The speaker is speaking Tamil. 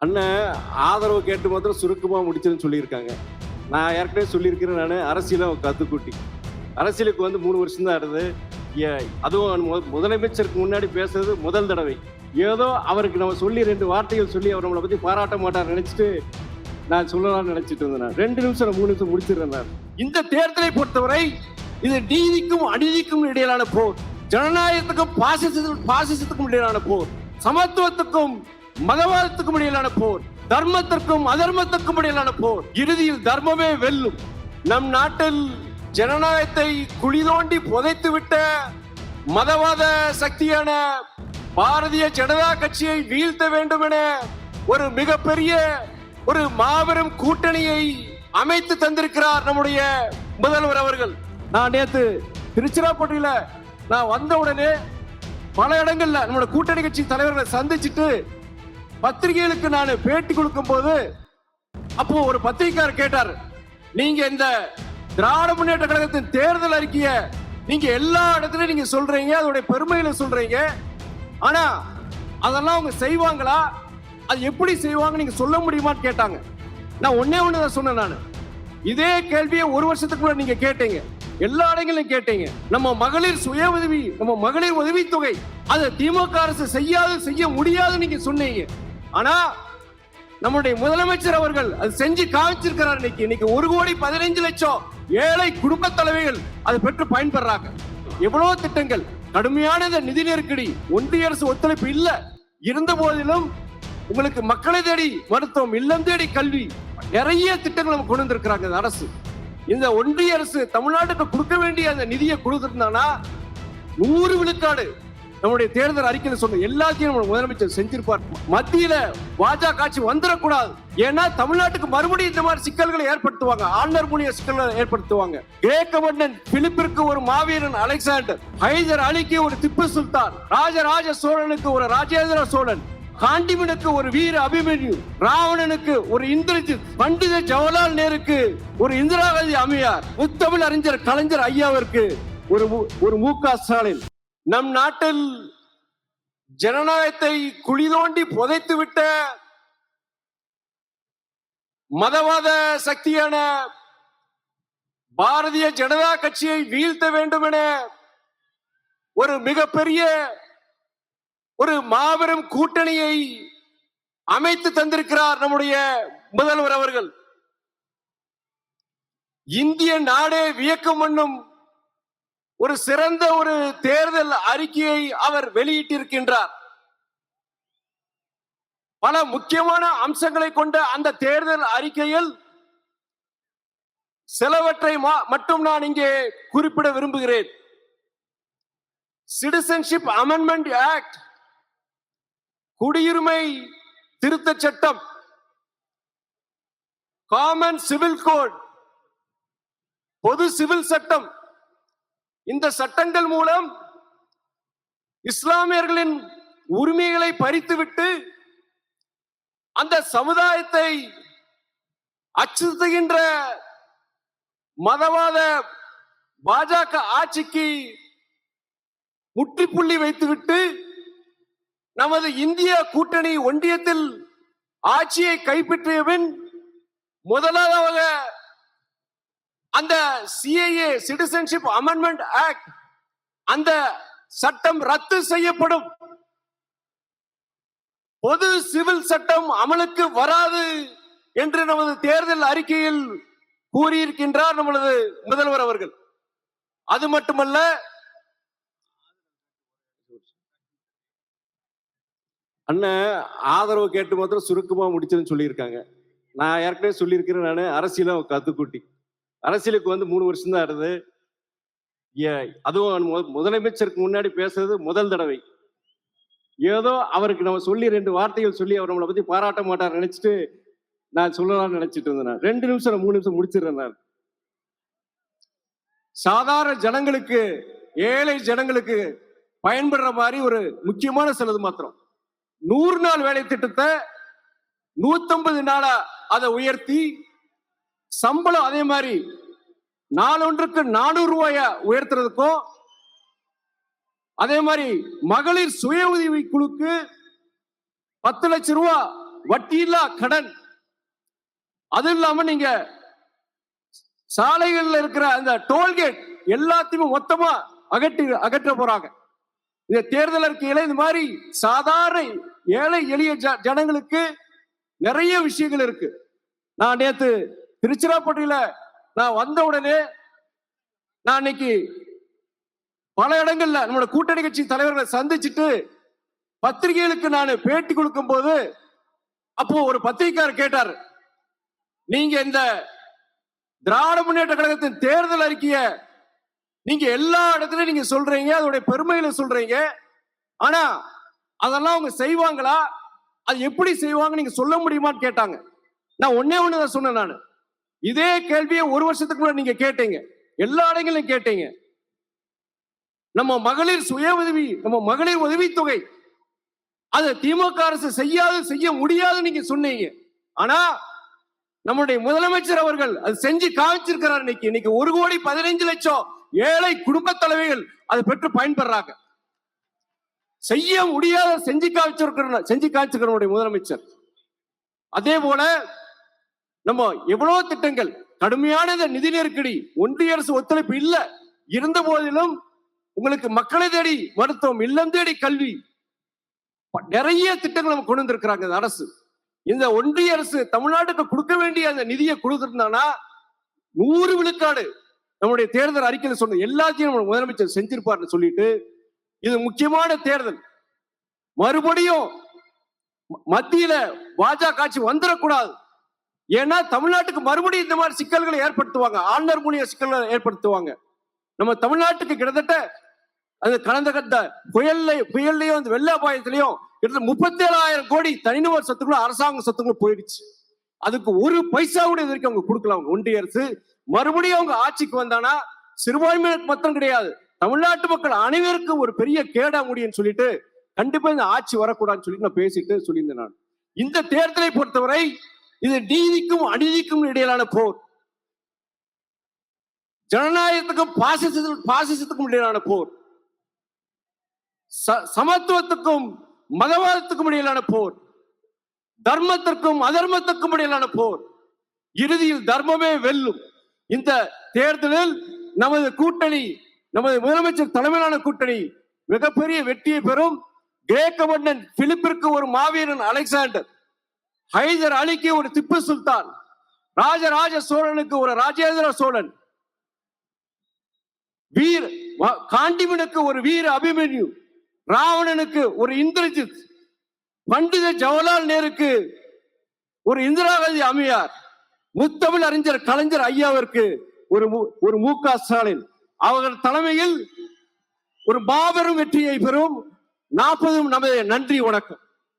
அண்ணன் ஆதரவு கேட்டு மாத்திரம் சுருக்கமாக முடிச்சுன்னு சொல்லியிருக்காங்க. நான் ஏற்கனவே சொல்லியிருக்கிறேன், நான் அரசியலை கத்துக்குட்டி. அரசியலுக்கு வந்து 3 வருஷம் தான் இருந்தது. அதுவும் முதலமைச்சருக்கு முன்னாடி பேசுறது முதல் தடவை. ஏதோ அவருக்கு நம்ம சொல்லி 2 வார்த்தைகள் சொல்லி அவர் நம்மளை பற்றி பாராட்ட மாட்டார் நினைச்சிட்டு நான் சொல்லலாம்னு நினைச்சிட்டு இருந்தேன். 2 நிமிஷம் 3 நிமிஷம் முடிச்சிடுறேன். நான் இந்த தேர்தலை பொறுத்தவரை இது நீதிக்கும் அநீதிக்கும் இடையிலான போர், ஜனநாயகத்துக்கும் பாசிசத்துக்கும் இடையிலான போர், சமத்துவத்துக்கும் மதவாதத்துக்கும் இடையிலான போர், தர்மத்திற்கும் அதர்மத்திற்கும் இடையிலான போர். இறுதியில் தர்மமே வெல்லும். நம் நாட்டில் ஜனநாயகத்தை குழி தோண்டி புதைத்து விட்ட மதவாத சக்தியான பாரதிய ஜனதா கட்சியை வீழ்த்த வேண்டும் என ஒரு மிகப்பெரிய ஒரு மாபெரும் கூட்டணியை அமைத்து தந்திருக்கிறார் நம்முடைய முதல்வர் அவர்கள். நான் நேத்து திருச்சிராப்பள்ளியில நான் வந்த உடனே பல இடங்கள்ல நம்முடைய கூட்டணி கட்சி தலைவர்களை சந்திச்சுட்டு பத்திரிகைகளுக்கு நான் பேட்டி கொடுக்கும் போது அப்போ ஒரு பத்திரிகையாளர் கேட்டார், நீங்க இந்த திராவிட முன்னேற்ற கழகத்தின் தேர்தல் அறிக்கைய நீங்க எல்லா இடத்துலயும் நீங்க சொல்றீங்க, அதோட பெருமையில சொல்றீங்க, ஆனா அதெல்லாம் அவங்க செய்வாங்களா, அது எப்படி செய்வாங்க நீங்க சொல்ல முடியுமான்னு கேட்டாங்க. நான் ஒன்னே ஒண்ணுதான் சொன்னேன். நான் இதே கேள்வியை 1 வருஷத்துக்கு முன்னாடி நீங்க கேட்டீங்க, எல்லா இடங்களிலும் கேட்டீங்க. நம்ம மகளிர் சுய உதவி, நம்ம மகளிர் உதவித்தொகை அதை திமுக அரசு செய்ய முடியாது நீங்க சொன்னீங்க. ஆனா நம்முடைய முதலமைச்சர் அவர்கள் அது செஞ்சு காமிச்சிருக்கிறார். இன்னைக்கு 1,15,00,000 ஏழை குடும்ப தலைவிகள் அதை பெற்று பயன்பெறாங்க. எவ்வளவு திட்டங்கள், கடுமையான நிதி நெருக்கடி, ஒன்றிய அரசு ஒத்துழைப்பு இல்ல இருந்த போதிலும் உங்களுக்கு மக்களை தேடி மருத்துவம், இல்லம் தேடி கல்வி, நிறைய திட்டங்கள் நம்ம கொண்டு வந்திருக்கிறாங்க அரசு. இந்த ஒன்றிய அரசு தமிழ்நாட்டுக்கு கொடுக்க வேண்டிய அந்த நிதியை கொடுத்திருந்தானா 100 விழுக்காடு நம்முடைய தேர்தல் அறிக்கையில் சொன்ன எல்லாத்தையும் நம்ம முதலமைச்சர் செஞ்சிருப்பார். மத்தியில பாஜக ஆட்சி வந்துடக்கூடாது. ஏன்னா தமிழ்நாட்டுக்கு மறுபடியும் இந்த மாதிரி சிக்கல்களை ஏற்படுத்துவாங்க, ஆளுநர் மூலிய சிக்கல்களை ஏற்படுத்துவாங்க. கிரேக்க மன்னன் பிலிப்பிற்கு ஒரு மாவீரன் அலெக்சாண்டர், ஹைதர் அலிக்கு ஒரு திப்பு சுல்தான், ராஜராஜ சோழனுக்கு ஒரு ராஜேந்திர சோழன், காண்டிமனுக்கு ஒரு வீர அபிமன்யு, ராவணனுக்கு ஒரு இந்திரஜித், பண்டித ஜவஹர்லால் நேருக்கு ஒரு இந்திரா காந்தி அம்மையார், முத்தமிழ் அறிஞர் கலைஞர் ஐயாவிற்கு ஒரு மு.க. ஸ்டாலின். நம் நாட்டில் ஜனநாயகத்தை குழி தோண்டி புதைத்து விட்ட மதவாத சக்தியான பாரதிய ஜனதா கட்சியை வீழ்த்த வேண்டும் என ஒரு மிகப்பெரிய ஒரு மாபெரும் கூட்டணியை அமைத்து தந்திருக்கிறார் நம்முடைய முதல்வர் அவர்கள். இந்திய நாடே வியக்கம் பண்ணும் ஒரு சிறந்த ஒரு தேர்தல் அறிக்கையை அவர் வெளியிட்டிருக்கின்றார். பல முக்கியமான அம்சங்களை கொண்ட அந்த தேர்தல் அறிக்கையில் சிலவற்றை மட்டும் நான் இங்கே குறிப்பிட விரும்புகிறேன். சிட்டிசன்ஷிப் அமெண்ட்மெண்ட் ஆக்ட், குடியுரிமை திருத்த சட்டம், காமன் சிவில் கோட், பொது சிவில் சட்டம், இந்த சட்டங்கள் மூலம் இஸ்லாமியர்களின் உரிமைகளை பறித்துவிட்டு அந்த சமுதாயத்தை அச்சுறுத்துகின்ற மதவாத பாஜக ஆட்சிக்கு முற்றுப்புள்ளி வைத்துவிட்டு நமது இந்திய கூட்டணி ஒன்றியத்தில் ஆட்சியை கைப்பற்றியபின் முதலாவதாக அந்த சிஏஏ சிட்டிசன்ஷிப் அமெண்ட்மெண்ட் ஆக்ட் அந்த சட்டம் ரத்து செய்யப்படும், பொது சிவில் சட்டம் அமலுக்கு வராது என்று நமது தேர்தல் அறிக்கையில் கூறியிருக்கின்றார் நமது முதல்வர் அவர்கள். அது மட்டுமல்ல, அண்ணன் ஆதரவு கேட்டு மாத்திரம் சுருக்கமா முடிச்சுன்னு சொல்லியிருக்காங்க. நான் ஏற்கனவே சொல்லியிருக்கிறேன், நான் அரசியலை கத்துக்குட்டி. அரசியலுக்கு வந்து 3 வருஷம் தான் இருந்தது. அதுவும் முதலமைச்சருக்கு முன்னாடி பேசுறது முதல் தடவை. ஏதோ அவருக்கு நம்ம சொல்லி 2 வார்த்தைகள் சொல்லி அவர் நம்மளை பத்தி பாராட்ட மாட்டார் நினைச்சிட்டு நான் சொல்லலாம்னு நினைச்சிட்டு இருந்தேன். 2 நிமிஷம் 3 நிமிஷம் முடிச்சிடுறேன். நான் சாதாரண ஜனங்களுக்கு, ஏழை ஜனங்களுக்கு பயன்படுற மாதிரி ஒரு முக்கியமான சிலது மாத்திரம் 100 நாள் வேலை திட்டத்தை 150 நாளா அதை உயர்த்தி, சம்பளம் அதே மாதிரி நாளொன்றுக்கு 400 ரூபாய உயர்த்துறதுக்கும், அதே மாதிரி மகளிர் சுய உதவி குழுக்கு 10 லட்சம் ரூபாய் வட்டியில்லா கடன், அது இல்லாம நீங்க சாலைகள்ல இருக்கிற அந்த டோல்கேட் எல்லாத்தையுமே மொத்தமா அகற்ற போறாங்க. இந்த தேர்தல் அறிக்கையில இந்த மாதிரி சாதாரண ஏழை எளிய ஜனங்களுக்கு நிறைய விஷயங்கள் இருக்கு. நான் நேத்து திருச்சிராப்பள்ளியில நான் வந்த உடனே நான் இன்னைக்கு பல இடங்கள்ல நம்மளோட கூட்டணி கட்சி தலைவர்களை சந்திச்சுட்டு பத்திரிகைகளுக்கு நான் பேட்டி கொடுக்கும் போது அப்போ ஒரு பத்திரிகையாளர் கேட்டார், நீங்க இந்த திராவிட முன்னேற்ற கழகத்தின் தேர்தல் அறிக்கைய நீங்க எல்லா இடத்துலயும் நீங்க சொல்றீங்க, அதோட பெருமையில சொல்றீங்க, ஆனா அதெல்லாம் அவங்க செய்வாங்களா, அது எப்படி செய்வாங்க நீங்க சொல்ல முடியுமான்னு கேட்டாங்க. நான் ஒன்னே ஒண்ணுதான் சொன்னேன். நான் இதே கேள்வியை ஒரு வருஷத்துக்கு முன்னாடி நீங்க கேட்டீங்க, எல்லா இடங்களிலும் கேட்டீங்க. நம்ம மகளிர் சுய உதவி, நம்ம மகளிர் உதவித்தொகை அது திமுக அரசு செய்ய முடியாது நீங்க சொன்னீங்க. ஆனா நம்முடைய முதலமைச்சர் அவர்கள் அது செஞ்சு காமிச்சிருக்கிறார். இன்னைக்கு 1,15,00,000 ஏழை குடும்ப தலைவிகள் அதை பெற்று பயன்பெறாங்க. செய்ய முடியாத செஞ்சு காமிச்சிருக்கிற முதலமைச்சர். அதே போல நம்ம எவ்வளவு திட்டங்கள், கடுமையான நிதி நெருக்கடி, ஒன்றிய அரசு ஒத்துழைப்பு இல்ல இருந்த போதிலும் உங்களுக்கு மக்களை தேடி மருத்துவம், இல்லம் தேடி கல்வி, நிறைய திட்டங்கள் நம்ம கொண்டு வந்திருக்கிறாங்க அரசு. இந்த ஒன்றிய அரசு தமிழ்நாட்டுக்கு கொடுக்க வேண்டிய அந்த நிதியை கொடுத்திருந்தானா 100 விழுக்காடு நம்முடைய தேர்தல் அறிக்கையில் சொன்ன எல்லாத்தையும் நம்ம முதலமைச்சர் செஞ்சிருப்பார்னு சொல்லிட்டு, இது முக்கியமான தேர்தல், மறுபடியும் மத்தியில பாஜக ஆட்சி வந்துடக்கூடாது. ஏன்னா தமிழ்நாட்டுக்கு மறுபடியும் இந்த மாதிரி சிக்கல்களை ஏற்படுத்துவாங்க, ஆளுநர் மூலிய சிக்கல்களை ஏற்படுத்துவாங்க. நம்ம தமிழ்நாட்டுக்கு கிட்டத்தட்ட அது கடந்த புயல்லையும் அந்த வெள்ள அபாயத்திலையும் 37,000 கோடி தனிநபர் சொத்துக்களும் அரசாங்க சொத்துக்களும் போயிடுச்சு. அதுக்கு ஒரு பைசா கூட இது வரைக்கும் அவங்க கொடுக்கலாம். ஒன்றிய அரசு மறுபடியும் அவங்க ஆட்சிக்கு வந்தானா சிறுபான்மையினர் மொத்தம் கிடையாது, தமிழ்நாட்டு மக்கள் அனைவருக்கும் ஒரு பெரிய கேடா முடியும்னு சொல்லிட்டு கண்டிப்பா இந்த ஆட்சி வரக்கூடாதுன்னு சொல்லிட்டு நான் பேசிட்டு சொல்லியிருந்தேன். நான் இந்த தேர்தலை பொறுத்தவரை இது நீதிக்கும் அநீதிக்கும் இடையிலான போர், ஜனநாயகத்துக்கும் பாசிசத்துக்கும் இடையிலான போர், சமத்துவத்துக்கும் மதவாதத்துக்கும் இடையிலான போர், தர்மத்திற்கும் அதர்மத்திற்கும் இடையிலான போர். இறுதியில் தர்மமே வெல்லும். இந்த தேர்தலில் நமது கூட்டணி, நமது முதலமைச்சர் தலைமையிலான கூட்டணி மிகப்பெரிய வெற்றியை பெறும். கிரேக்க மன்னன் பிலிப்பிற்கு ஒரு மாவீரன் அலெக்சாண்டர், ஹைதர் அலிக்கு ஒரு திப்பு சுல்தான், ராஜராஜ சோழனுக்கு ஒரு ராஜேந்திர சோழன், காண்டிமனுக்கு ஒரு வீர அபிமன்யு, ராவணனுக்கு ஒரு இந்திரஜித், பண்டித ஜவஹர்லால் நேருக்கு ஒரு இந்திரா காந்தி அம்மையார், முத்தமிழ் அறிஞர் கலைஞர் ஐயாவிற்கு ஒரு மு க ஸ்டாலின் அவர்கள் தலைமையில் ஒரு மாபெரும் வெற்றியை பெறும். 40 நமது. நன்றி, வணக்கம்.